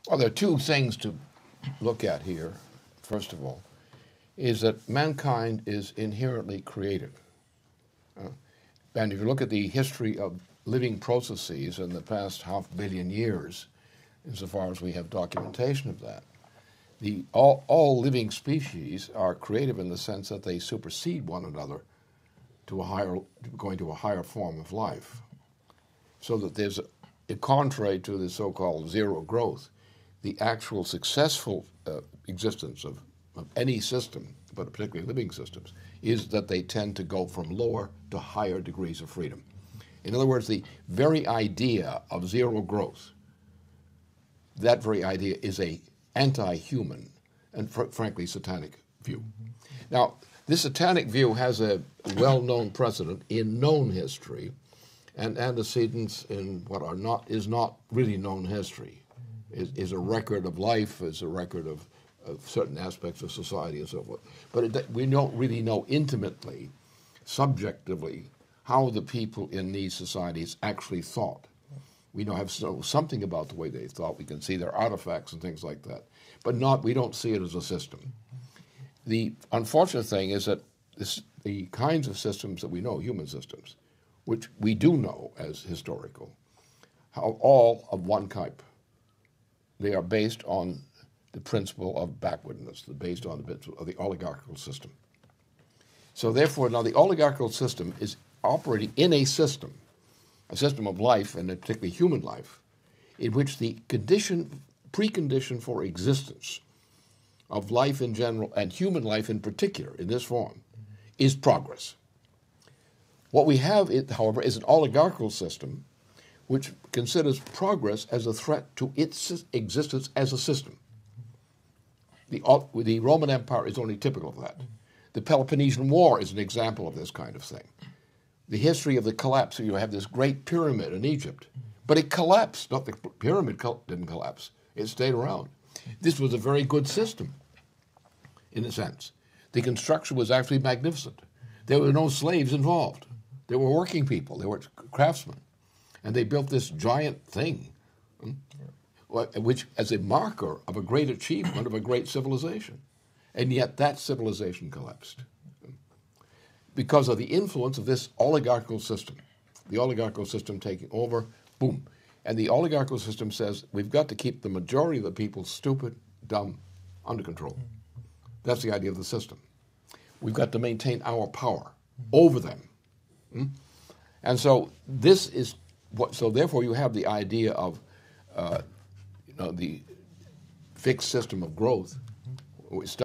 Well, there are two things to look at here. First of all, is that mankind is inherently creative. And if you look at the history of living processes in the past 500 million years, insofar as we have documentation of that, all living species are creative in the sense that they supersede one another to going to a higher form of life. So that there's, contrary to the so-called zero growth, the actual successful existence of any system, but particularly living systems, is that they tend to go from lower to higher degrees of freedom. In other words, the very idea of zero growth, that very idea is a anti-human and frankly satanic view. Now, this satanic view has a well-known precedent in known history and antecedents in what is not really known history. Is a record of life, is a record of certain aspects of society and so forth. But we don't really know intimately, subjectively, how the people in these societies actually thought. We know something about the way they thought. We can see their artifacts and things like that, but we don't see it as a system. The unfortunate thing is that the kinds of systems that we know, human systems, which we do know as historical, are all of one type. They are based on the principle of backwardness, based on the principle of the oligarchical system. So therefore, now the oligarchical system is operating in a system of life, and particularly human life, in which the precondition for existence of life in general and human life in particular, in this form, is progress. What we have, however, is an oligarchical system which considers progress as a threat to its existence as a system. The Roman Empire is only typical of that. The Peloponnesian War is an example of this kind of thing. The history of the collapse, you have this great pyramid in Egypt, but it collapsed. Not the pyramid didn't collapse. It stayed around. This was a very good system, in a sense. The construction was actually magnificent. There were no slaves involved. There were working people. There were craftsmen. And they built this giant thing, which as a marker of a great achievement of a great civilization. And yet that civilization collapsed because of the influence of this oligarchical system. The oligarchical system taking over, boom. And the oligarchical system says, we've got to keep the majority of the people stupid, dumb, under control. That's the idea of the system. We've got to maintain our power over them. And so this is so therefore you have the idea of the fixed system of growth.